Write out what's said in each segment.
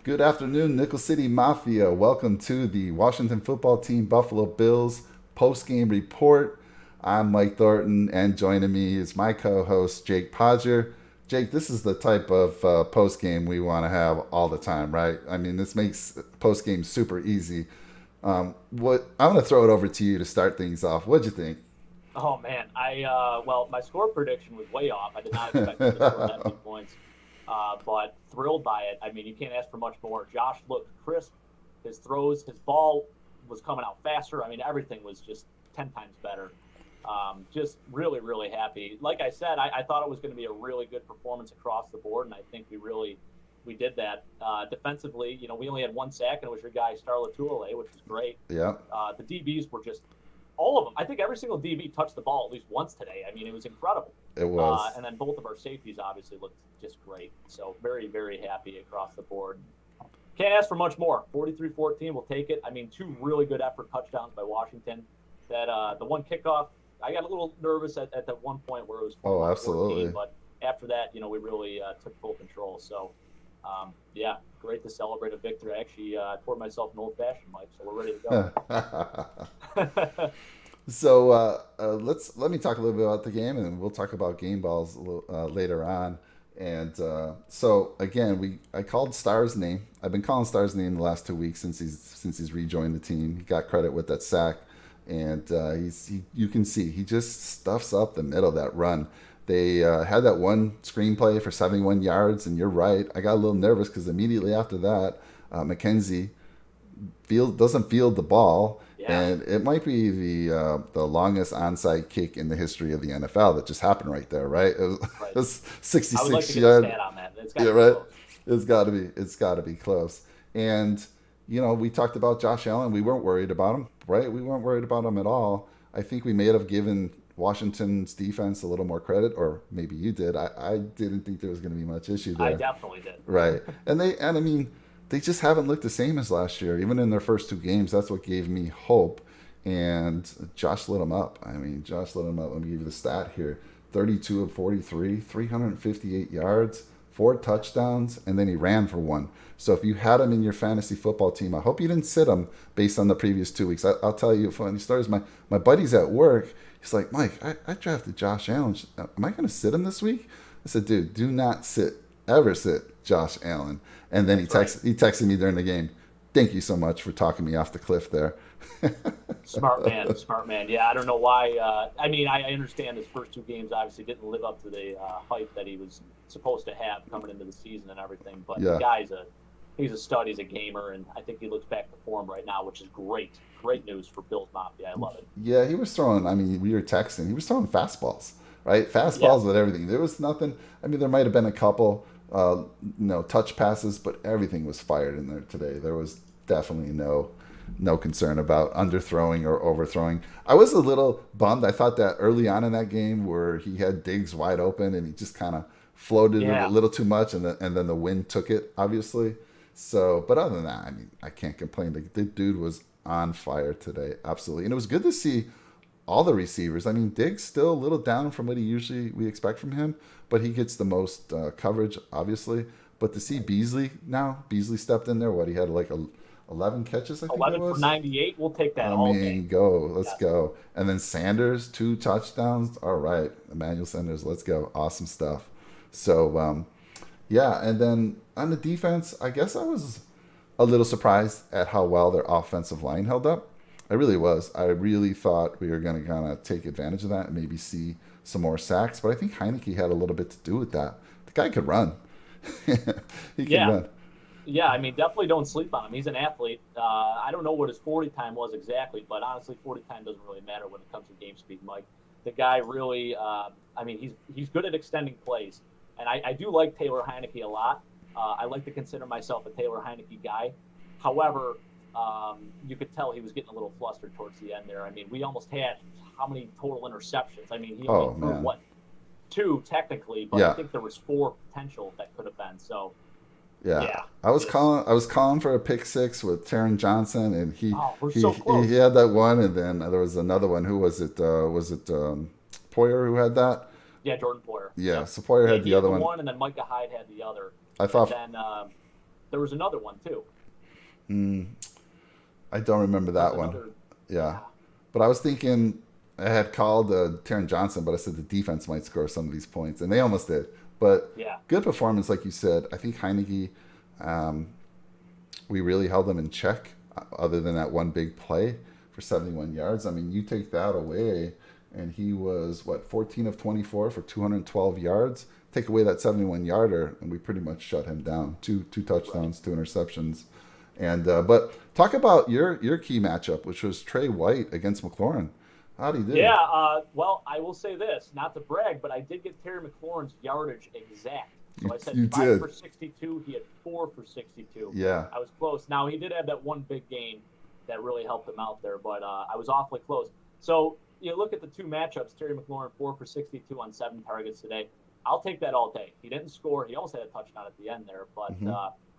Good afternoon, Nickel City Mafia. Welcome to the Washington football team Buffalo Bills post-game report. I'm Mike Thornton, and joining me is my co-host, Jake Podger. Jake, this is the type of post-game we want to have all the time, right? I mean, this makes post-game super easy. I'm going to throw it over to you to start things off. What'd you think? Oh man, well, my score prediction was way off. I did not expect him to score that many points, but thrilled by it. I mean, you can't ask for much more. Josh looked crisp. His throws, his ball was coming out faster. I mean, everything was just 10 times better. Just really, really happy. Like I said, I thought it was going to be a really good performance across the board, and I think we did that. Defensively, we only had one sack, and it was your guy Starla Tuole, which was great. Yeah. The DBs were just all of them. I think every single DB touched the ball at least once today. I mean, it was incredible. It was. And then both of our safeties obviously looked just great. So very, very happy across the board. Can't ask for much more. 43-14, we'll take it. I mean, two really good effort touchdowns by Washington. That the one kickoff, I got a little nervous at that one point where it was 14, absolutely. but after that, we really took full control. So, yeah, great to celebrate a victory. I actually poured myself an old-fashioned, Mike, so we're ready to go. So let me talk a little bit about the game, and we'll talk about game balls later on. And so again, I called Starr's name. I've been calling Starr's name the last 2 weeks since he's rejoined the team. He got credit with that sack, and you can see he just stuffs up the middle of that run. They had that one screenplay for 71 yards, and you're right. I got a little nervous because immediately after that, McKenzie doesn't field the ball. Yeah. And it might be the longest onside kick in the history of the NFL that just happened right there, right? It was 66 I would like to get yards. a stat on that. It's got to be close. And we talked about Josh Allen. We weren't worried about him, right? We weren't worried about him at all. I think we may have given Washington's defense a little more credit, or maybe you did. I didn't think there was going to be much issue there. I definitely did. Right. And I mean, they just haven't looked the same as last year. Even in their first two games, that's what gave me hope. And Josh lit them up. Let me give you the stat here. 32 of 43, 358 yards, 4 touchdowns, and then he ran for 1. So if you had him in your fantasy football team, I hope you didn't sit him based on the previous 2 weeks. I'll tell you funny stories. My buddy's at work. He's like, Mike, I drafted Josh Allen. Am I going to sit him this week? I said, dude, do not ever sit Josh Allen. And then he texted me during the game. Thank you so much for talking me off the cliff there. Smart man. Yeah, I don't know why. I mean, I understand his first 2 games obviously didn't live up to the hype that he was supposed to have coming into the season and everything. But the guy's he's a stud. He's a gamer, and I think he looks back to form right now, which is great. Great news for Bills Mafia. I love it. Yeah, he was throwing. I mean, we were texting. He was throwing fastballs, right? Fastballs with everything. There was nothing. I mean, there might have been a couple. Touch passes, but everything was fired in there today. There was definitely no concern about underthrowing or overthrowing. I was a little bummed. I thought that early on in that game where he had Diggs wide open and he just kind of floated it a little too much, and then the wind took it, obviously. So, but other than that, I mean, I can't complain. The dude was on fire today, absolutely. And it was good to see all the receivers. I mean, Diggs still a little down from what we expect from him, but he gets the most coverage, obviously. But to see Beasley stepped in there. He had like 11 catches, I think 11 it was. for 98. We'll take that all day. Let's go. And then Sanders, 2 touchdowns. All right, Emmanuel Sanders, let's go. Awesome stuff. So, and then on the defense, I guess I was a little surprised at how well their offensive line held up. I really was. I really thought we were going to kind of take advantage of that and maybe see some more sacks. But I think Heineke had a little bit to do with that. The guy could run. He can run. Yeah, I mean, definitely don't sleep on him. He's an athlete. I don't know what his 40 time was exactly, but honestly, 40 time doesn't really matter when it comes to game speed, Mike. The guy really, he's good at extending plays. And I do like Taylor Heineke a lot. I like to consider myself a Taylor Heineke guy. However, you could tell he was getting a little flustered towards the end there. I mean, we almost had how many total interceptions? I mean, he only threw, 2 technically, but I think there was 4 potential that could have been. So yeah. I was calling for a pick 6 with Taron Johnson, and we're so close. He had that one, and then there was another one. Who was it? Poyer who had that? Yeah, Jordan Poyer. Yeah, so Poyer had the other one. And then Micah Hyde had the other. I thought. And then there was another one too. I don't remember that one. Yeah, but I was thinking I had called Taron Johnson, but I said the defense might score some of these points, and they almost did. But good performance, like you said. I think Heineke, we really held them in check, other than that one big play for 71 yards. I mean, you take that away, and he was, 14 of 24 for 212 yards. Take away that 71-yarder, and we pretty much shut him down. Two touchdowns, 2 interceptions. And but talk about your key matchup, which was Trey White against McLaurin. How do you do? Yeah, well, I will say this, not to brag, but I did get Terry McLaurin's yardage exact. So I said 5 for 62. He had 4 for 62. Yeah. I was close. Now, he did have that one big gain that really helped him out there, but I was awfully close. So you look at the 2 matchups, Terry McLaurin, 4 for 62 on 7 targets today. I'll take that all day. He didn't score. He almost had a touchdown at the end there, but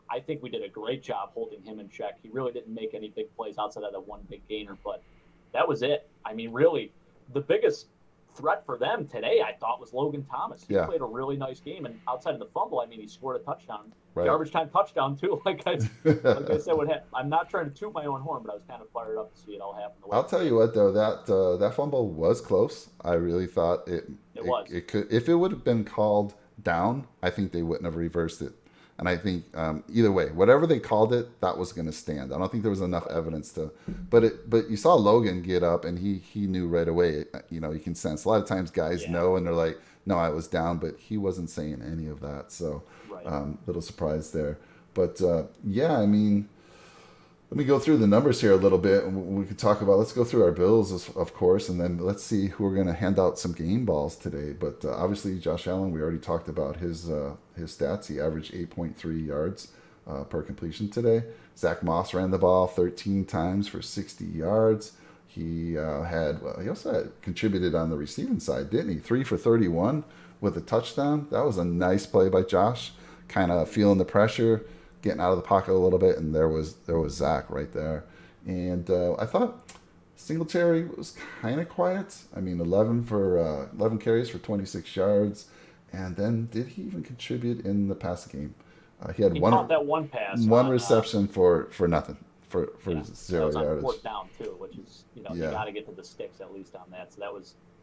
I think we did a great job holding him in check. He really didn't make any big plays outside of that one big gainer, but that was it. I mean, really, the biggest threat for them today, I thought, was Logan Thomas. He played a really nice game, and outside of the fumble, I mean, he scored a touchdown, garbage time touchdown too. Like I said, I'm not trying to toot my own horn, but I was kind of fired up to see it all happen. I'll tell you what, though, that fumble was close. I really thought it could. If it would have been called down, I think they wouldn't have reversed it. And I think either way, whatever they called it, that was going to stand. I don't think there was enough evidence to. But you saw Logan get up, and he knew right away. You know, you can sense. A lot of times guys know, and they're like, no, I was down. But he wasn't saying any of that. So little surprise there. But, I mean, let me go through the numbers here a little bit. And we could talk about, let's go through our bills, of course, and then let's see who we're going to hand out some game balls today. But obviously, Josh Allen, we already talked about his stats. He averaged 8.3 yards per completion today. Zach Moss ran the ball 13 times for 60 yards. He also contributed on the receiving side, didn't he? 3 for 31 with a touchdown. That was a nice play by Josh, kind of feeling the pressure, getting out of the pocket a little bit, and there was Zach right there. And I thought Singletary was kind of quiet. I mean, 11 carries for 26 yards. And then did he even contribute in the pass game? He had that one pass, one reception for nothing, for 0 yardage. Fourth down too, which is you got to get to the sticks at least on that. So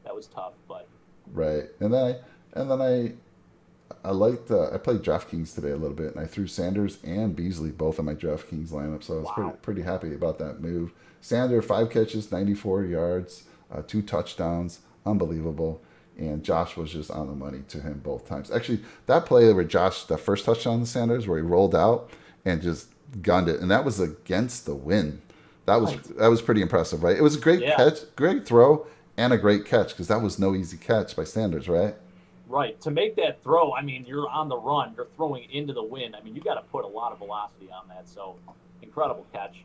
that was tough, but right. And then I liked. I played DraftKings today a little bit, and I threw Sanders and Beasley both in my DraftKings lineup. So I was pretty happy about that move. Sanders 5 catches, 94 yards, 2 touchdowns, unbelievable. And Josh was just on the money to him both times. Actually, that play where Josh, the first touchdown to Sanders, where he rolled out and just gunned it, and that was against the wind. That was pretty impressive, right? It was a great catch, great throw, and a great catch, because that was no easy catch by Sanders, right? Right. To make that throw, I mean, you're on the run, you're throwing into the wind. I mean, you got to put a lot of velocity on that. So, incredible catch,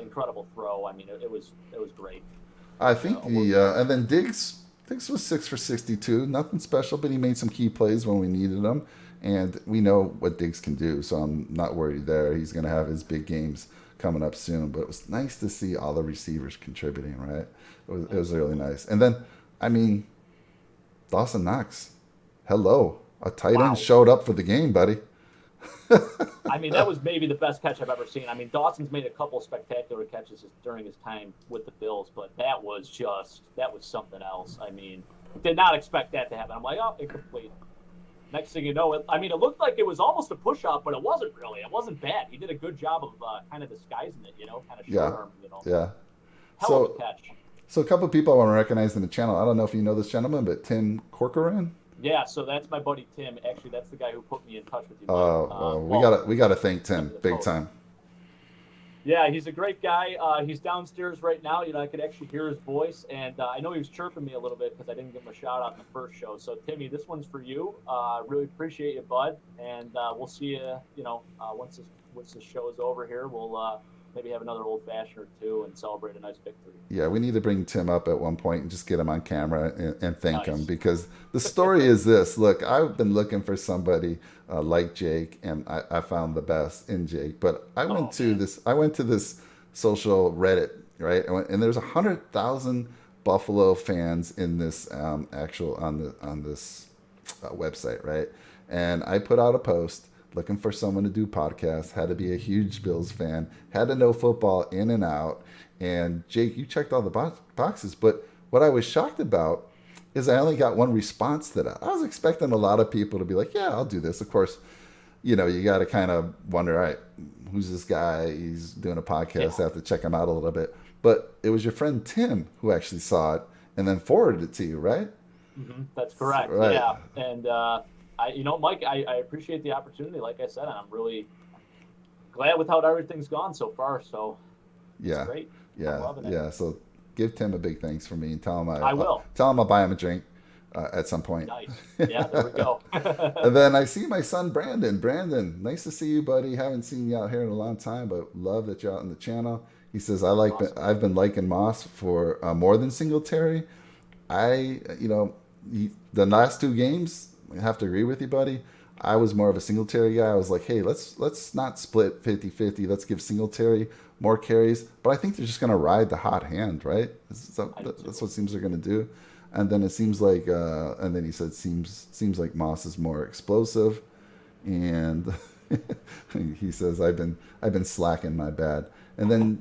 incredible throw. I mean, it was great. I think and then Diggs was 6 for 62. Nothing special, but he made some key plays when we needed them. And we know what Diggs can do, so I'm not worried there. He's going to have his big games coming up soon. But it was nice to see all the receivers contributing, right? It was really nice. And then, I mean, Dawson Knox. Hello. A tight end showed up for the game, buddy. I mean, that was maybe the best catch I've ever seen. I mean, Dawson's made a couple spectacular catches during his time with the Bills, but that was something else. I mean, did not expect that to happen. I'm like, oh, incomplete. Next thing you know, it looked like it was almost a push-up, but it wasn't really. It wasn't bad. He did a good job of kind of disguising it, kind of short-arm, Yeah. Hell of a catch. So a couple of people I want to recognize in the channel. I don't know if you know this gentleman, but Tim Corcoran. Yeah, so that's my buddy Tim. Actually, that's the guy who put me in touch with you. We gotta thank Tim big time. Yeah, he's a great guy. He's downstairs right now. I could actually hear his voice, and I know he was chirping me a little bit because I didn't give him a shout out in the first show. So Timmy, this one's for you. Really appreciate you, bud, and we'll see you. Once this show is over here, we'll maybe have another old fashioned or two and celebrate a nice victory. Yeah, we need to bring Tim up at one point and just get him on camera and thank him, Nice. because the story is this. Look, I've been looking for somebody like Jake, and I found the best in Jake. But I went to this social Reddit, right? And there's 100,000 Buffalo fans in this on this website, right? And I put out a post looking for someone to do podcasts. Had to be a huge Bills fan. Had to know football in and out. And Jake, you checked all the boxes. But what I was shocked about is I only got one response to that. I was expecting a lot of people to be like, "Yeah, I'll do this." Of course, you got to kind of wonder, all right, who's this guy? He's doing a podcast. I have to check him out a little bit. But it was your friend Tim who actually saw it and then forwarded it to you, right? Mm-hmm. That's correct. Right. Yeah. And, Mike, I appreciate the opportunity. Like I said, and I'm really glad with how everything's gone so far. So it's great. Yeah. I'm loving it. Yeah. So give Tim a big thanks for me and tell him I will. Tell him I'll buy him a drink at some point. Nice. Yeah, there we go. And then I see my son Brandon. Brandon, nice to see you, buddy. Haven't seen you out here in a long time, but love that you're out on the channel. He says, Awesome. I've been liking Moss for more than Singletary. The last two games, I have to agree with you, buddy. I was more of a Singletary guy. I was like, hey, let's not split 50-50. Let's give Singletary more carries. But I think they're just going to ride the hot hand, right? That's what seems they're going to do. And then it seems like, and then he said, seems like Moss is more explosive. And he says, I've been slacking, my bad. And then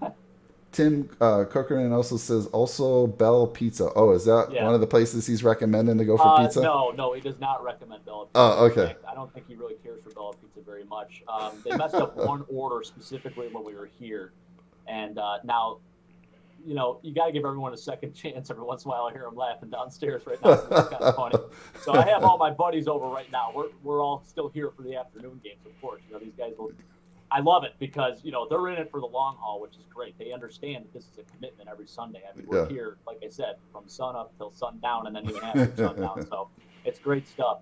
Tim Corcoran also says, also Bell Pizza. Oh, is that one of the places he's recommending to go for pizza? No, he does not recommend Bella Pizza. Oh, okay. I don't think he really cares for Bella Pizza very much. They messed up one order specifically when we were here. And now, you got to give everyone a second chance. Every once in a while I hear them laughing downstairs right now. So it's kind of funny. So I have all my buddies over right now. We're all still here for the afternoon games, of course. These guys will... I love it because, they're in it for the long haul, which is great. They understand that this is a commitment every Sunday. I mean, we're here, like I said, from sun up till sundown and then even after sundown. So it's great stuff.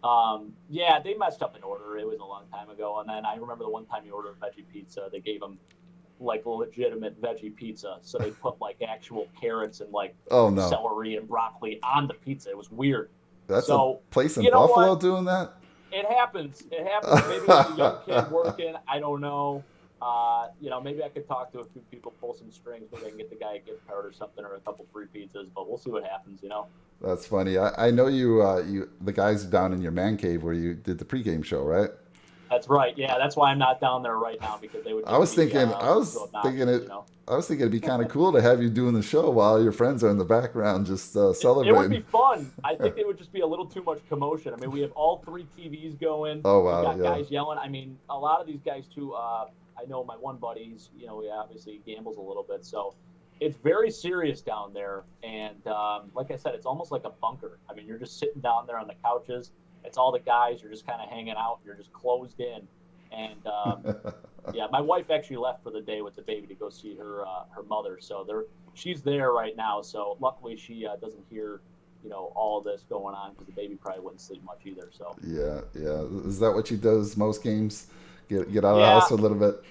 They messed up an order. It was a long time ago. And then I remember the one time you ordered veggie pizza, they gave them like legitimate veggie pizza. So they put like actual carrots and celery and broccoli on the pizza. It was weird. That's a place in Buffalo doing that? It happens. Maybe it's a young kid working. I don't know. Maybe I could talk to a few people, pull some strings, maybe I can get the guy a gift card or something, or a couple free pizzas. But we'll see what happens. That's funny. I know you the guys down in your man cave where you did the pregame show, right? That's right. Yeah, that's why I'm not down there right now, because they would. I was thinking it'd be kind of cool to have you doing the show while your friends are in the background just celebrating. It would be fun. I think it would just be a little too much commotion. I mean, we have all three TVs going. Oh wow! We got guys yelling. I mean, a lot of these guys too. I know my one buddy. He obviously gambles a little bit, so it's very serious down there. And like I said, it's almost like a bunker. I mean, you're just sitting down there on the couches. It's all the guys. You're just kind of hanging out. You're just closed in. And my wife actually left for the day with the baby to go see her mother. So she's there right now. So luckily she doesn't hear all of this going on, because the baby probably wouldn't sleep much either. So yeah. Is that what she does most games? Get out of the house a little bit.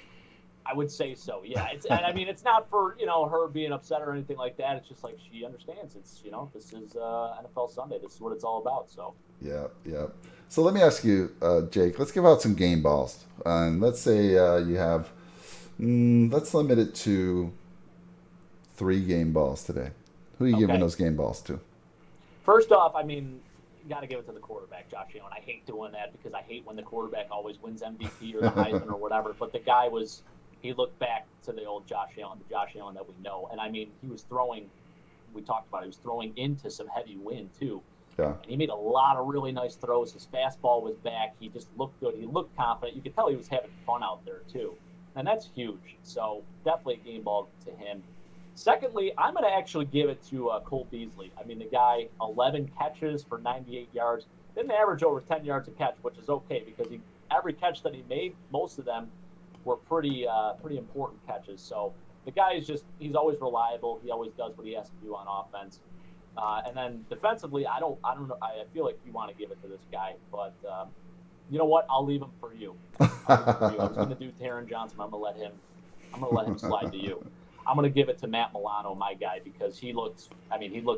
I would say so. Yeah. It's not for her being upset or anything like that. It's just like she understands. It's this is NFL Sunday. This is what it's all about. So. Yeah. So let me ask you, Jake. Let's give out some game balls, and let's say you have. Let's limit it to 3 game balls today. Who are you giving those game balls to? First off, you got to give it to the quarterback, Josh Allen. I hate doing that because I hate when the quarterback always wins MVP or the Heisman or whatever. But the guy he looked back to the old Josh Allen, the Josh Allen that we know. And he was throwing, we talked about it, he was throwing into some heavy wind too. Yeah. And he made a lot of really nice throws. His fastball was back. He just looked good. He looked confident. You could tell he was having fun out there too. And that's huge. So definitely a game ball to him. Secondly, I'm going to actually give it to Cole Beasley. The guy, 11 catches for 98 yards. Didn't average over 10 yards a catch, which is okay because every catch that he made, most of them were pretty important catches. So the guy he's always reliable. He always does what he has to do on offense. And then defensively, I don't know. I feel like you want to give it to this guy, but you know what? I'll leave him for you. I was going to do Taron Johnson. I'm going to let him I'm going to let him slide to you. I'm going to give it to Matt Milano, my guy, because he looked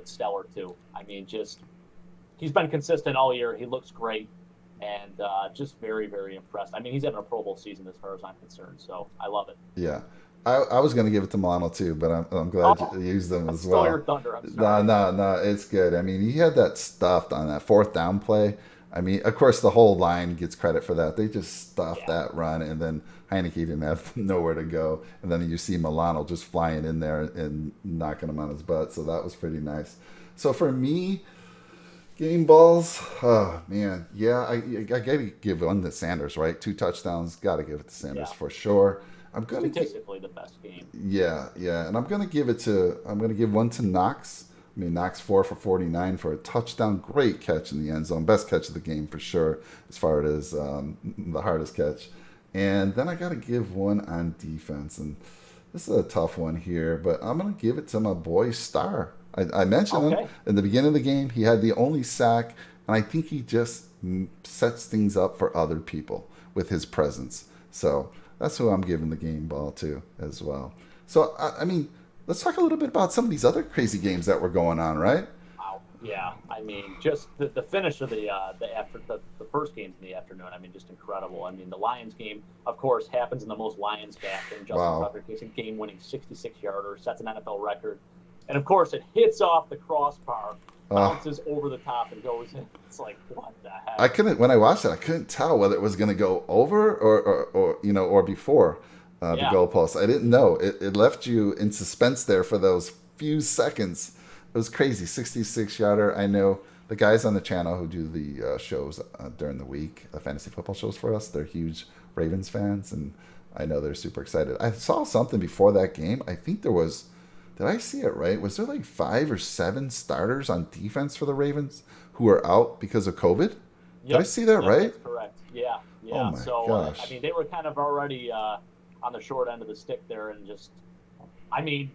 stellar too. I mean, just he's been consistent all year. He looks great, and just very, very impressed. I mean, he's having a Pro Bowl season as far as I'm concerned, so I love it. Yeah. I was going to give it to Milano too, but I'm glad you used them as well. Stole your thunder. I'm No, sorry. no, it's good. I mean, he had that stuffed on that fourth down play. I mean, of course, the whole line gets credit for that. They just stuffed that run, and then Heineke didn't have nowhere to go. And then you see Milano just flying in there and knocking him on his butt. So that was pretty nice. So for me, game balls, oh, man. Yeah, I got to give one to Sanders, right? 2 touchdowns. Got to give it to Sanders for sure. I'm going Statistically the best game. Yeah, and I'm going to give one to Knox. I mean, Knox 4 for 49 for a touchdown. Great catch in the end zone. Best catch of the game for sure, as far as the hardest catch. And then I got to give one on defense. And this is a tough one here, but I'm going to give it to my boy Starr. I mentioned him in the beginning of the game. He had the only sack, and I think he just sets things up for other people with his presence. So that's who I'm giving the game ball to as well. So, I mean, let's talk a little bit about some of these other crazy games that were going on, right? Wow. Yeah. I mean, just the finish of the first games in the afternoon. I mean, just incredible. I mean, the Lions game, of course, happens in the most Lions fashion. Justin Tucker takes a game-winning 66-yarder, sets an NFL record, and of course, it hits off the crossbar, bounces over the top, and goes in. It's like, what the heck? When I watched it, I couldn't tell whether it was going to go over or before the goalpost. I didn't know. It left you in suspense there for those few seconds. It was crazy. 66-yarder. I know the guys on the channel who do the shows during the week, the fantasy football shows for us, they're huge Ravens fans, and I know they're super excited. I saw something before that game. I think there was, did I see it right? Was there like 5 or 7 starters on defense for the Ravens who were out because of COVID? Did I see that right? That's correct. Yeah. Oh my gosh. I mean, they were kind of already on the short end of the stick there, and just, I mean,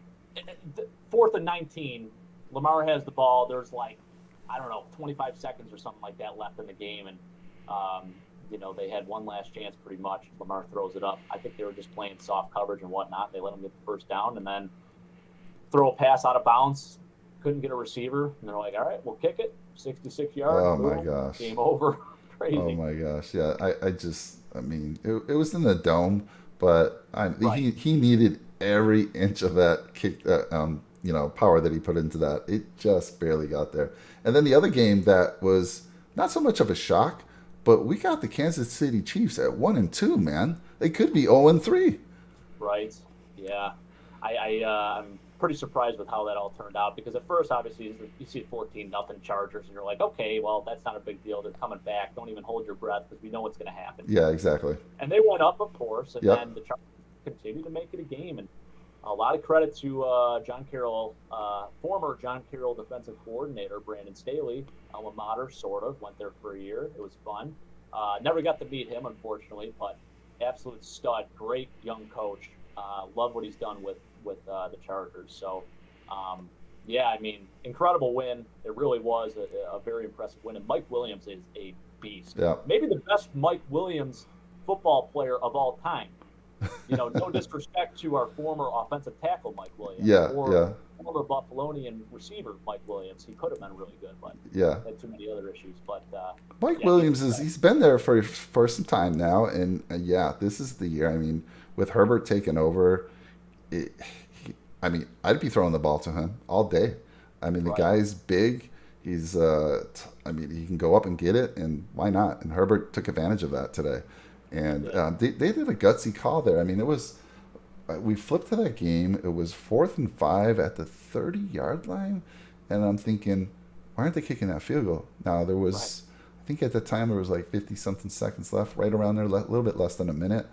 4th and 19, Lamar has the ball. There's like, I don't know, 25 seconds or something like that left in the game, and they had one last chance pretty much. Lamar throws it up. I think they were just playing soft coverage and whatnot. They let him get the first down, and then throw a pass out of bounds. Couldn't get a receiver, and they're like, all right, we'll kick it. 66 yards. Oh my gosh. Game over. Crazy. Oh my gosh. Yeah, I mean, it was in the dome, but he needed every inch of that kick, power that he put into that. It just barely got there. And then the other game that was not so much of a shock, but we got the Kansas City Chiefs at 1-2, man. They could be 0-3. Right. Yeah. I'm pretty surprised with how that all turned out, because at first, obviously, you see 14-0 Chargers, and you're like, okay, well, that's not a big deal. They're coming back. Don't even hold your breath, because we know what's going to happen. Yeah, exactly. And they went up, of course, and then the Chargers continued to make it a game. And a lot of credit to John Carroll, former John Carroll defensive coordinator, Brandon Staley, alma mater, sort of, went there for a year. It was fun. Never got to meet him, unfortunately, but absolute stud, great young coach. Love what he's done with the Chargers. So, I mean, incredible win. It really was a very impressive win. And Mike Williams is a beast. Yeah. Maybe the best Mike Williams football player of all time. No disrespect to our former offensive tackle, Mike Williams. Or former Buffalonian receiver, Mike Williams. He could have been really good, but had too many other issues. But Mike Williams he's been there for some time now, and this is the year. I mean, with Herbert taking over, I'd be throwing the ball to him all day. I mean, the guy's big. He's, he can go up and get it, and why not? And Herbert took advantage of that today. And they did a gutsy call there. I mean, it was, we flipped to that game. It was 4th and 5 at the 30-yard line. And I'm thinking, why aren't they kicking that field goal? Now, there was, I think at the time there was like 50-something seconds left, right around there, a little bit less than a minute.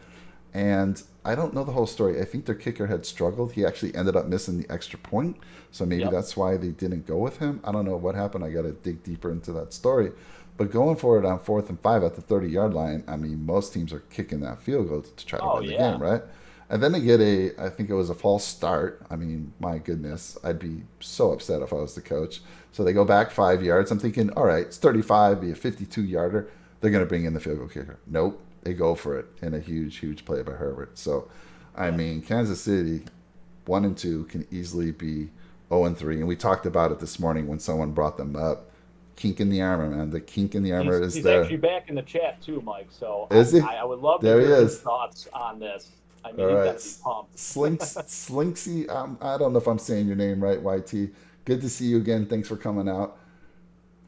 And I don't know the whole story. I think their kicker had struggled. He actually ended up missing the extra point. So maybe that's why they didn't go with him. I don't know what happened. I got to dig deeper into that story. But going for it on 4th and 5 at the 30-yard line, I mean, most teams are kicking that field goal to try to win the game, right? And then they get I think it was a false start. I mean, my goodness, I'd be so upset if I was the coach. So they go back 5 yards. I'm thinking, all right, it's 35, be a 52-yarder. They're going to bring in the field goal kicker. Nope. They go for it in a huge, huge play by Herbert. So I mean, Kansas City 1-2 can easily be 0-3, and we talked about it this morning when someone brought them up. Kink in the armor, man. The kink in the armor is He's there. actually back in the chat too, Mike. So Is he? I would love to There he hear his is. thoughts on this. I mean, All he's got right, to be pumped. Slinksy. I don't know if I'm saying your name right, YT. Good to see you again. Thanks for coming out.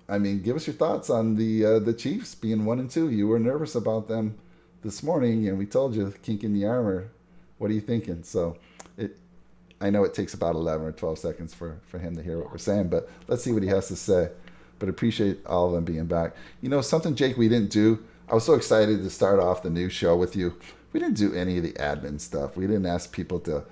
I mean, give us your thoughts on the Chiefs being 1-2. You were nervous about them this morning, and we told you kink in the armor. What are you thinking? So, I know it takes about 11 or 12 seconds for him to hear what we're saying, but let's see what he has to say. But appreciate all of them being back. You know, something, Jake, we didn't do. I was so excited to start off the new show with you. We didn't do any of the admin stuff. We didn't ask people to,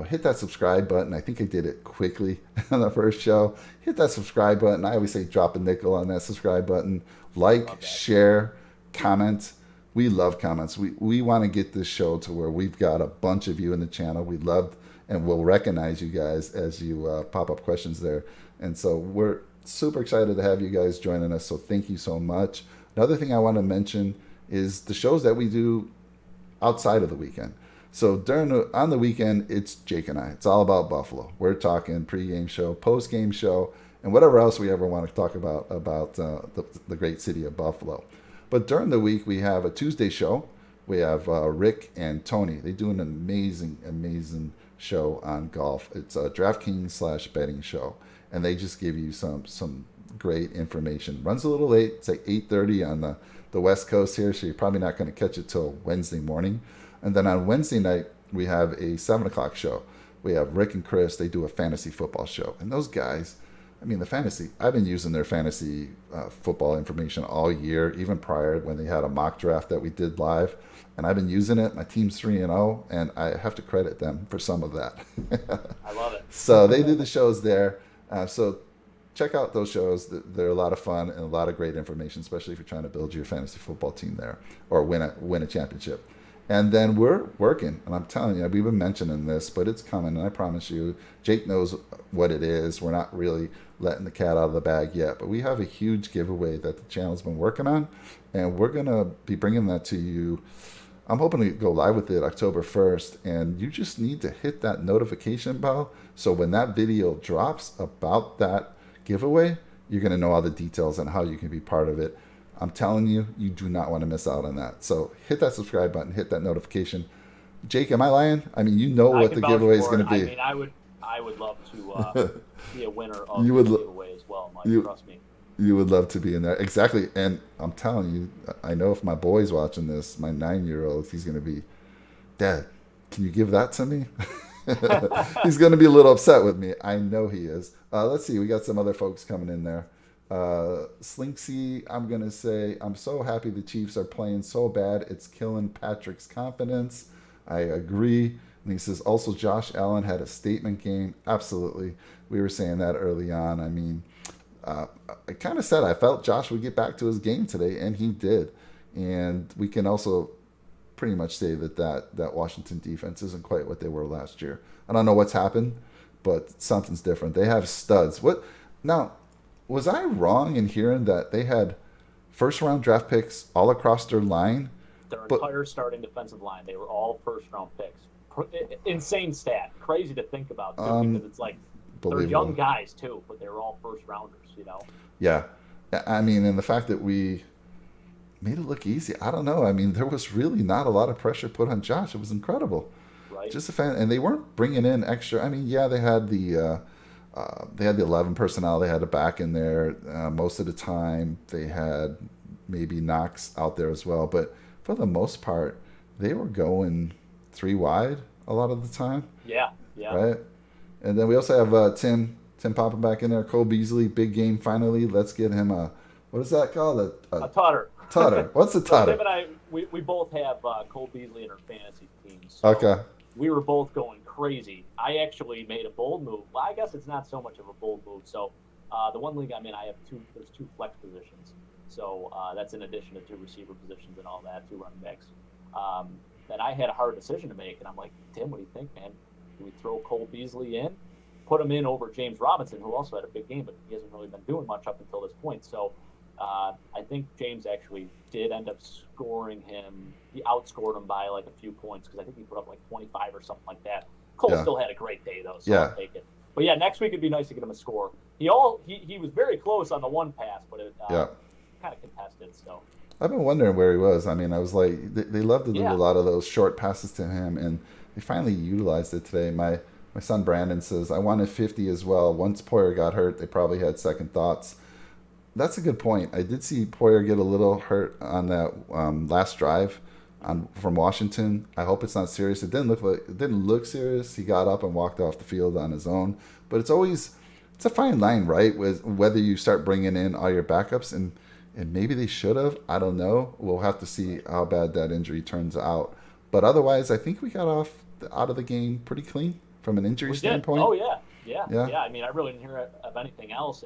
hit that subscribe button. I think I did it quickly on the first show. Hit that subscribe button. I always say drop a nickel on that subscribe button. Like, share, comment. We love comments. We want to get this show to where we've got a bunch of you in the channel. We love and we'll recognize you guys as you pop up questions there. And so we're super excited to have you guys joining us. So thank you so much. Another thing I want to mention is the shows that we do outside of the weekend. So on the weekend, it's Jake and I. It's all about Buffalo. We're talking pregame show, postgame show, and whatever else we ever want to talk about the great city of Buffalo. But during the week, we have a Tuesday show. We have Rick and Tony. They do an amazing show on golf. It's a DraftKings /betting show, and they just give you some great information. Runs a little late. It's like 8:30 on the West Coast here, so you're probably not going to catch it till Wednesday morning. And then on Wednesday night, we have a 7 o'clock show. We have Rick and Chris. They do a fantasy football show. And those guys, I mean, I've been using their fantasy football information all year, even prior when they had a mock draft that we did live. And I've been using it. My team's 3-0, and I have to credit them for some of that. I love it. So they do the shows there. So check out those shows. They're a lot of fun and a lot of great information, especially if you're trying to build your fantasy football team there or win a championship. And then we're working, and I'm telling you, we've been mentioning this, but it's coming, and I promise you, Jake knows what it is. We're not really letting the cat out of the bag yet, but we have a huge giveaway that the channel's been working on, and we're going to be bringing that to you. I'm hoping to go live with it October 1st, and you just need to hit that notification bell, so when that video drops about that giveaway, you're going to know all the details on how you can be part of it. I'm telling you, you do not want to miss out on that. So hit that subscribe button, hit that notification. Jake, am I lying? I mean, you know what the giveaway is going to be. I mean, I would love to be a winner of the giveaway as well, Mike. Trust me. You would love to be in there. Exactly. And I'm telling you, I know if my boy's watching this, my 9-year-old, he's going to be, Dad, can you give that to me? He's going to be a little upset with me. I know he is. Let's see. We got some other folks coming in there. Slinky, I'm going to say, I'm so happy the Chiefs are playing so bad. It's killing Patrick's confidence. I agree. And he says, also, Josh Allen had a statement game. Absolutely. We were saying that early on. I mean, I kind of said I felt Josh would get back to his game today, and he did. And we can also pretty much say that Washington defense isn't quite what they were last year. I don't know what's happened, but something's different. They have studs. Now, was I wrong in hearing that they had first-round draft picks all across their line? Their entire starting defensive line, they were all first-round picks. Insane stat. Crazy to think about, too, because it's like they're young guys, too, but they were all first-rounders, Yeah. I mean, and the fact that we made it look easy, I don't know. I mean, there was really not a lot of pressure put on Josh. It was incredible. Right. Just a fan, and they weren't bringing in extra. I mean, yeah, they had the 11 personnel. They had a back in there most of the time. They had maybe Knox out there as well, but for the most part, they were going 3 wide a lot of the time. Yeah. Right. And then we also have Tim popping back in there. Cole Beasley, big game finally. Let's get him what is that called? A tutter. Tutter. What's a tutter? Tim and I, we both have Cole Beasley in our fantasy team. So okay. We were both going crazy. I actually made a bold move. Well, I guess it's not so much of a bold move. So the one league I'm in, there's 2 flex positions. So that's in addition to 2 receiver positions and all that, 2 running backs. That I had a hard decision to make. And I'm like, Tim, what do you think, man? Do we throw Cole Beasley in? Put him in over James Robinson, who also had a big game, but he hasn't really been doing much up until this point. So I think James actually did end up scoring him. He outscored him by like a few points because I think he put up like 25 or something like that. Cole still had a great day though, so I'll take it. But yeah, next week it'd be nice to get him a score. He was very close on the one pass, but it kind of contested. So I've been wondering where he was. I mean, I was like, they love to do a lot of those short passes to him, and they finally utilized it today. My son Brandon says, I wanted 50 as well. Once Poyer got hurt, they probably had second thoughts. That's a good point. I did see Poyer get a little hurt on that last drive from Washington. I hope it's not serious. It didn't look serious. He got up and walked off the field on his own. But it's a fine line, right? With whether you start bringing in all your backups and maybe they should have. I don't know. We'll have to see how bad that injury turns out. But otherwise, I think we got out of the game pretty clean from an injury standpoint. Oh yeah. I mean, I really didn't hear of anything else.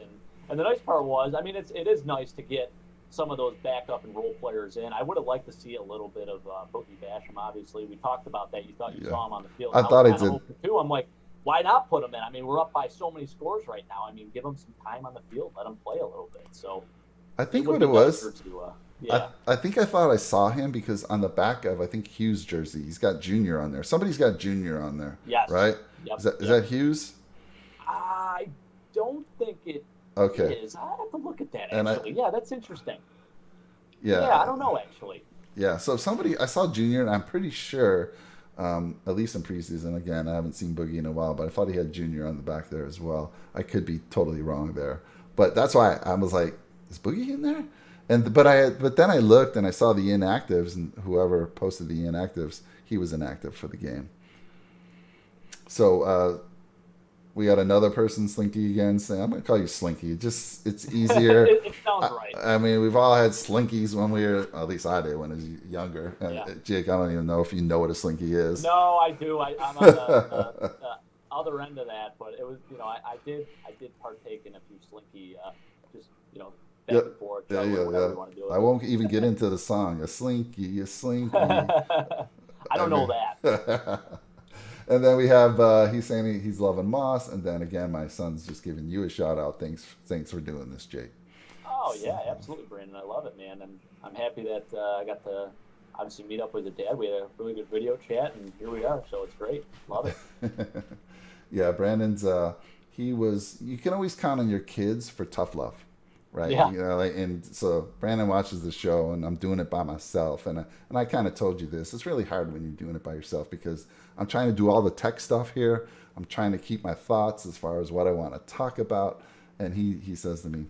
And the nice part was, I mean, it is nice to get some of those backup and role players in. I would have liked to see a little bit of Boogie Basham. Obviously, we talked about that. You thought you saw him on the field. I thought he did too. I'm like, why not put him in? I mean, we're up by so many scores right now. I mean, give him some time on the field, let him play a little bit. So I think what it was. I think I thought I saw him because on the back of, I think, Hughes' jersey, he's got Junior on there. Somebody's got Junior on there. Yes. Right? Yep. Is that Hughes? I don't think it is. I have to look at that, actually. Yeah, that's interesting. Yeah, I don't know, actually. Yeah, so I saw Junior, and I'm pretty sure, at least in preseason, again, I haven't seen Boogie in a while, but I thought he had Junior on the back there as well. I could be totally wrong there. But that's why I was like, is Boogie in there? But then I looked and I saw the inactives, and whoever posted the inactives, he was inactive for the game. So we got another person, Slinky, again, saying, I'm going to call you Slinky. It's easier. It sounds right. I mean, we've all had Slinkies when we were, at least I did when I was younger. Jake, I don't even know if you know what a Slinky is. No, I do. I'm on the other end of that, but it was, I did partake in a few Slinky, just, back and forth. Whatever you want to do. I won't even get into the song. A Slinky, a Slinky. I don't know that. And then we have, he's saying he's loving Moss. And then again, my son's just giving you a shout out. Thanks for doing this, Jake. Oh, yeah, absolutely, Brandon. I love it, man. And I'm happy that I got to obviously meet up with your dad. We had a really good video chat, and here we are. So it's great. Love it. Yeah, Brandon's, you can always count on your kids for tough love. Right. Yeah. And so Brandon watches the show, and I'm doing it by myself. And I kind of told you this. It's really hard when you're doing it by yourself because I'm trying to do all the tech stuff here. I'm trying to keep my thoughts as far as what I want to talk about. And he says to me,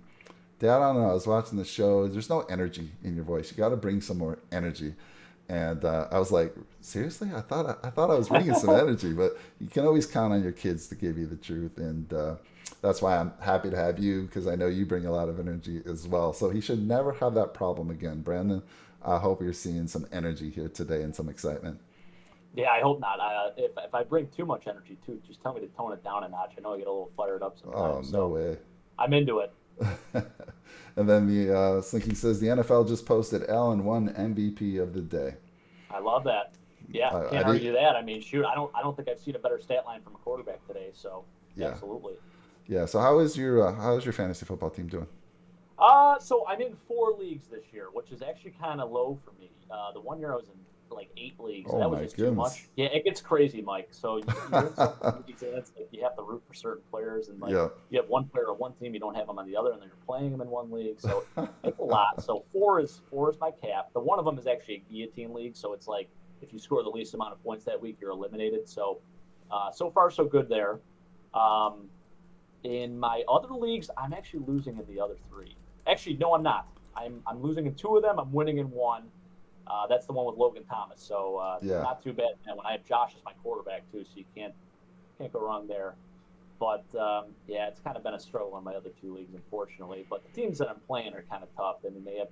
Dad, I don't know. I was watching the show. There's no energy in your voice. You got to bring some more energy. And I was like, seriously? I thought I was bringing some energy, but you can always count on your kids to give you the truth. And that's why I'm happy to have you, because I know you bring a lot of energy as well. So he should never have that problem again. Brandon, I hope you're seeing some energy here today and some excitement. Yeah, I hope not. If I bring too much energy, too, just tell me to tone it down a notch. I know I get a little fired up sometimes. Oh, no way. I'm into it. And then the Slinky says the NFL just posted Allen won MVP of the day. I love that. Yeah, can't argue that. I mean, shoot, I don't think I've seen a better stat line from a quarterback today. So absolutely. Yeah. So how is your fantasy football team doing? So I'm in 4 leagues this year, which is actually kind of low for me. The one year I was in like 8 leagues. Oh, that was just too much. Yeah, it gets crazy, Mike. So you're in some leagues, and it's like you have to root for certain players, and you have one player on one team, you don't have them on the other, and then you're playing them in one league. So it's a lot. So 4 is my cap. The one of them is actually a guillotine league, so it's like if you score the least amount of points that week, you're eliminated. So so far so good there. In my other leagues, I'm actually losing in the other 3. Actually, no, I'm not. I'm losing in 2 of them. I'm winning in 1. That's the one with Logan Thomas. So not too bad. And when I have Josh as my quarterback too, so you can't go wrong there. But it's kind of been a struggle in my other 2 leagues, unfortunately. But the teams that I'm playing are kind of tough, and they have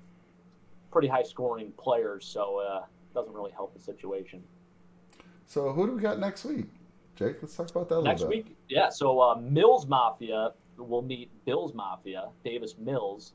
pretty high scoring players, so it doesn't really help the situation. So who do we got next week, Jake? Let's talk about that a little bit. Next week, so Mills Mafia will meet Bills Mafia, Davis Mills.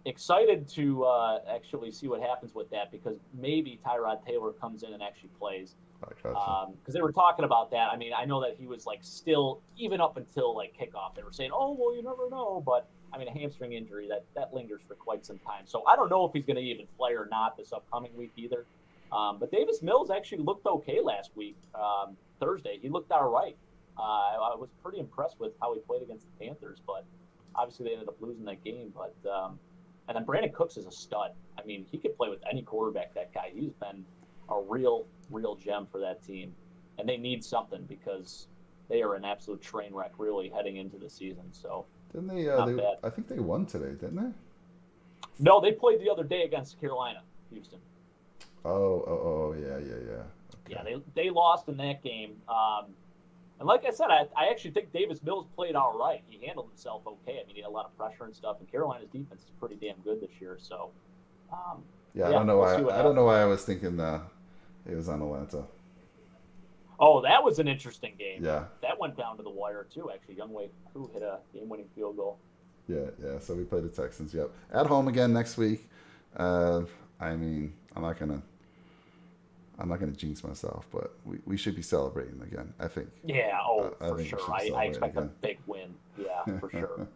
Excited to actually see what happens with that, because maybe Tyrod Taylor comes in and actually plays. I gotcha. Because they were talking about that. I mean, I know that he was like still, even up until like kickoff, they were saying, "Oh, well, you never know." But I mean, a hamstring injury that lingers for quite some time. So I don't know if he's going to even play or not this upcoming week either. But Davis Mills actually looked okay last week. Thursday, he looked all right. I was pretty impressed with how he played against the Panthers, but obviously they ended up losing that game. But and then Brandon Cooks is a stud. I mean, he could play with any quarterback. That guy, he's been a real gem for that team, and they need something because they are an absolute train wreck really heading into the season. So Didn't they? not bad. I think they won today, didn't they? No, they played the other day against Carolina, Houston. Oh, yeah. Okay. Yeah, they lost in that game. And like I said, I actually think Davis Mills played all right. He handled himself okay. I mean, he had a lot of pressure and stuff, and Carolina's defense is pretty damn good this year. So, Yeah, I don't know why. I don't know why I was thinking it was on Atlanta. Oh, that was an interesting game. Yeah. That went down to the wire, too, actually. Younghoe Koo hit a game-winning field goal. Yeah. So we play the Texans. Yep. At home again next week. I mean, I'm not gonna jinx myself, but we should be celebrating again, I think. Yeah, for sure. I expect again. a big win. Yeah, for sure.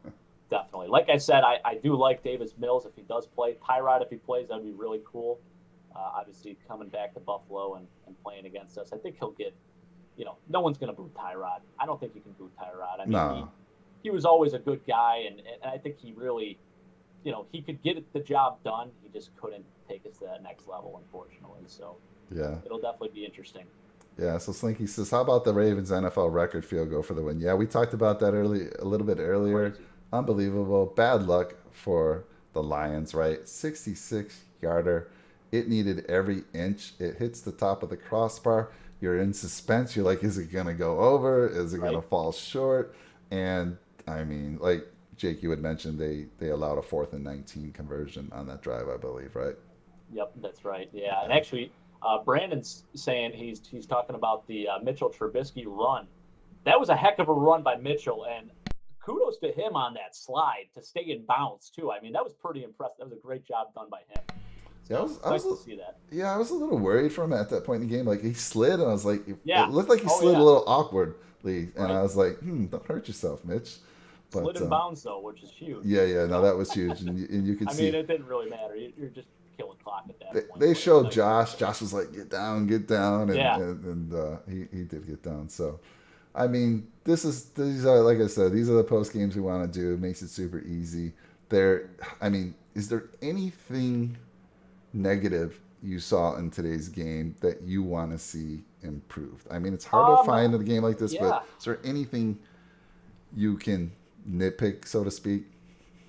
Definitely. Like I said, I do like Davis Mills if he does play. Tyrod, if he plays, that'd be really cool. Obviously, coming back to Buffalo and playing against us, I think he'll get, no one's going to boo Tyrod. I don't think you can boo Tyrod. I mean, No. he was always a good guy, and I think he really, he could get the job done. He just couldn't take us to that next level, unfortunately. So Yeah. it'll definitely be interesting. Yeah, so Slinky says, how about the Ravens NFL record field goal for the win? Yeah, we talked about that a little bit earlier. Crazy. Unbelievable. Bad luck for the Lions, right? 66-yarder. It needed every inch. It hits the top of the crossbar. You're in suspense. You're like, is it going to go over? Is it going to fall short? And, I mean, like Jake, you had mentioned, they allowed a 4th and 19 conversion on that drive, I believe, right? Yep, that's right. Yeah, and actually, Brandon's saying he's talking about the Mitchell Trubisky run. That was a heck of a run by Mitchell, and kudos to him on that slide to stay in bounds too. I mean, that was pretty impressive. That was a great job done by him. Yeah, I was nice to see that. Yeah, I was a little worried for him at that point in the game. Like, he slid, and I was like, Yeah. it looked like he slid a little awkwardly, and I was like, don't hurt yourself, Mitch. But, slid in bounds though, which is huge. Yeah, no, that was huge, and you could see. I mean, it didn't really matter. You're just killing clock at that point. They showed Josh. Josh was like, get down, and, yeah. and he did get down. So, I mean, these are, like I said, these are the post games we want to do. It makes it super easy. Is there anything negative you saw in today's game that you want to see improved? I mean, it's hard to find in a game like this, but is there anything you can nitpick, so to speak?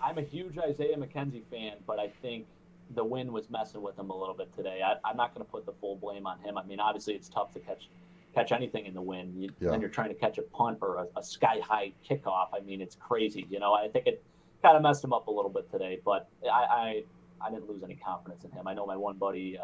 I'm a huge Isaiah McKenzie fan, but I think the wind was messing with him a little bit today. I'm not going to put the full blame on him. I mean, obviously it's tough to catch anything in the wind. Then you're trying to catch a punt or a sky-high kickoff. I mean, it's crazy. I think it kind of messed him up a little bit today, but I didn't lose any confidence in him. I know my one buddy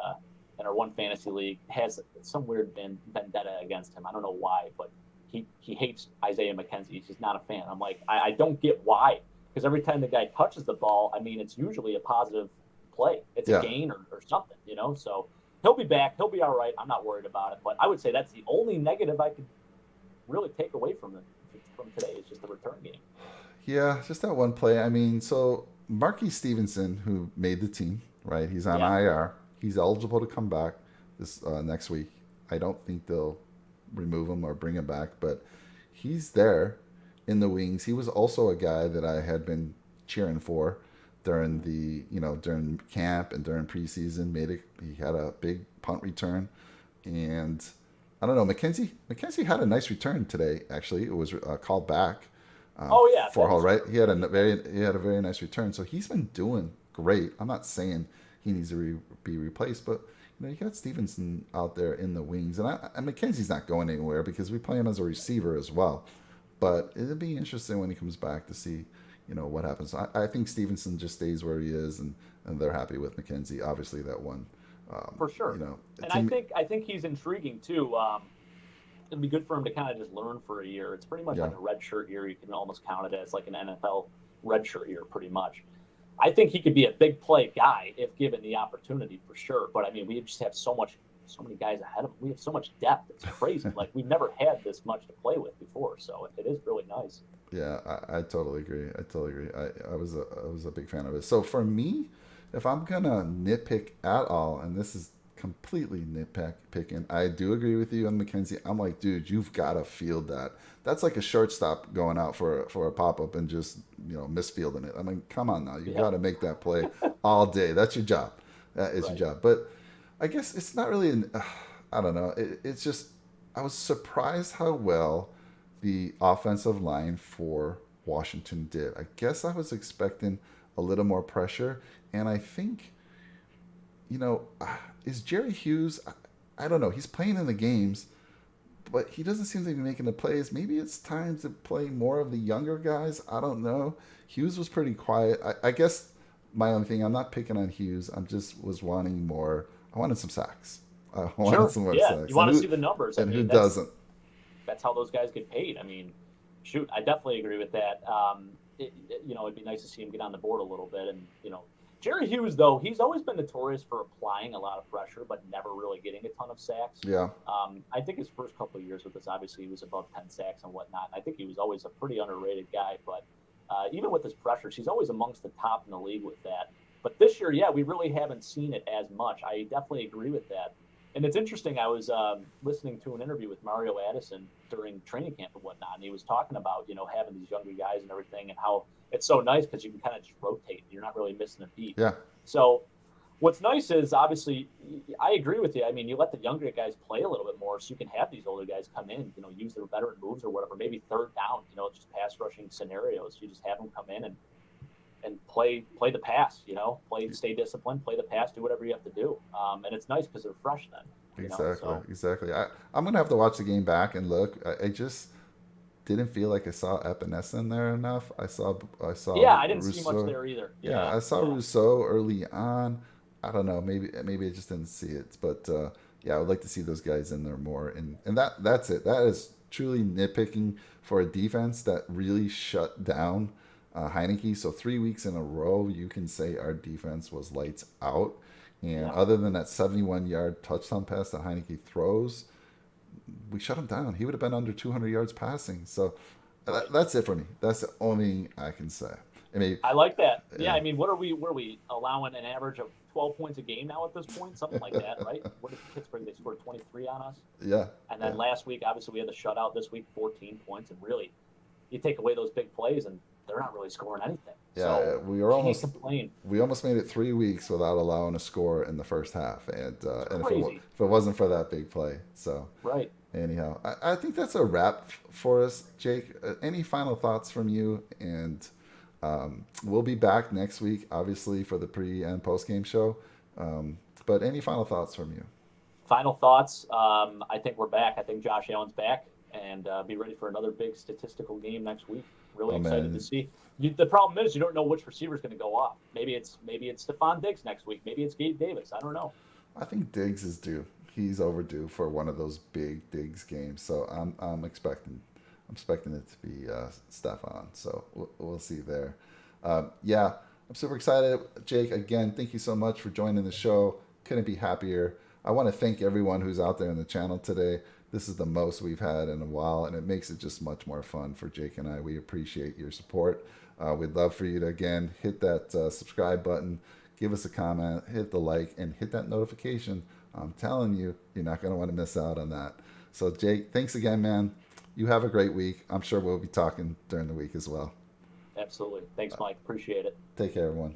in our one fantasy league has some weird vendetta against him. I don't know why, but he hates Isaiah McKenzie. He's just not a fan. I'm like, I don't get why. Because every time the guy touches the ball, I mean, it's usually a positive play. It's a gain or something, So he'll be back. He'll be all right. I'm not worried about it. But I would say that's the only negative I could really take away from today is just the return game. Yeah, just that one play. I mean, so Marquis Stevenson, who made the team, right? He's on IR. He's eligible to come back this next week. I don't think they'll remove him or bring him back, but he's there in the wings. He was also a guy that I had been cheering for during during camp and during preseason. He had a big punt return, and I don't know, McKenzie had a nice return today. Actually, it was called back. For Hall, right? He had a very nice return. So he's been doing great. I'm not saying he needs to be replaced, but you got Stevenson out there in the wings, and McKenzie's not going anywhere because we play him as a receiver as well. But it'll be interesting when he comes back to see, what happens. I think Stevenson just stays where he is, and they're happy with McKenzie. Obviously, that one. For sure. And I think he's intriguing too. It'd be good for him to kind of just learn for a year. It's pretty much like a redshirt year. You can almost count it as like an NFL redshirt year, pretty much. I think he could be a big play guy if given the opportunity, for sure. But I mean, we just have so so many guys ahead of him. We have so much depth. It's crazy. Like, we've never had this much to play with before, so it is really nice. Yeah, I totally agree. I was a big fan of it. So for me, if I'm gonna nitpick at all, and this is completely nitpicking, I do agree with you on McKenzie. I'm like, dude, you've got to field that. That's like a shortstop going out for a pop up and just misfielding it. I mean, come on now, you got to make that play all day. That's your job. That is your job. But I guess it's not really I don't know. It's just I was surprised how well the offensive line for Washington did. I guess I was expecting a little more pressure, and I think, is Jerry Hughes? I don't know. He's playing in the games, but he doesn't seem to be making the plays. Maybe it's time to play more of the younger guys. I don't know. Hughes was pretty quiet. I guess my only thing, I'm not picking on Hughes. I'm just was wanting more. I wanted some sacks. I wanted some more sacks. You want to see the numbers. And who doesn't? That's how those guys get paid. I mean, shoot, I definitely agree with that. It'd be nice to see him get on the board a little bit. And, Jerry Hughes, though, he's always been notorious for applying a lot of pressure, but never really getting a ton of sacks. Yeah. I think his first couple of years with us, obviously, he was above 10 sacks and whatnot. I think he was always a pretty underrated guy. But even with his pressures, he's always amongst the top in the league with that. But this year, we really haven't seen it as much. I definitely agree with that. And it's interesting. I was listening to an interview with Mario Addison during training camp and whatnot, and he was talking about, having these younger guys and everything, and how it's so nice because you can kind of just rotate. You're not really missing a beat. Yeah. So what's nice is, obviously, I agree with you. I mean, you let the younger guys play a little bit more so you can have these older guys come in, use their veteran moves or whatever, maybe third down, just pass rushing scenarios. You just have them come in and play the pass, stay disciplined, play the pass, do whatever you have to do. And it's nice because they're fresh then. Exactly. I'm going to have to watch the game back and look. I just didn't feel like I saw Epinesa in there enough. I saw. Yeah, I didn't Rousseau. see much there either. Yeah, I saw Rousseau early on. I don't know. Maybe I just didn't see it. But I would like to see those guys in there more. And that's it. That is truly nitpicking for a defense that really shut down Heineke. So 3 weeks in a row, you can say our defense was lights out. And other than that 71-yard touchdown pass that Heineke throws, we shut him down. He would have been under 200 yards passing. So that's it for me. That's the only I can say. I like that. Yeah, I mean, what are we allowing an average of 12 points a game now at this point? Something like that, right? What did Pittsburgh, they scored 23 on us? Yeah. And then last week, obviously, we had the shutout. This week, 14 points. And really, you take away those big plays, and they're not really scoring anything. Yeah, so we were almost complain. We almost made it 3 weeks without allowing a score in the first half, and if it wasn't for that big play, so right. Anyhow, I think that's a wrap for us, Jake. Any final thoughts from you? And we'll be back next week, obviously, for the pre and post game show. But any final thoughts from you? Final thoughts. I think we're back. I think Josh Allen's back, and be ready for another big statistical game next week. Really excited to see. The problem is you don't know which receiver is going to go off. Maybe it's Stephon Diggs next week. Maybe it's Gabe Davis. I don't know. I think Diggs is due. He's overdue for one of those big Diggs games. So I'm expecting it to be Stephon. So we'll see there. I'm super excited, Jake. Again, thank you so much for joining the show. Couldn't be happier. I want to thank everyone who's out there in the channel today. This is the most we've had in a while, and it makes it just much more fun for Jake and I. We appreciate your support. We'd love for you to, again, hit that subscribe button, give us a comment, hit the like, and hit that notification. I'm telling you, you're not going to want to miss out on that. So, Jake, thanks again, man. You have a great week. I'm sure we'll be talking during the week as well. Absolutely. Thanks, Mike. Appreciate it. Take care, everyone.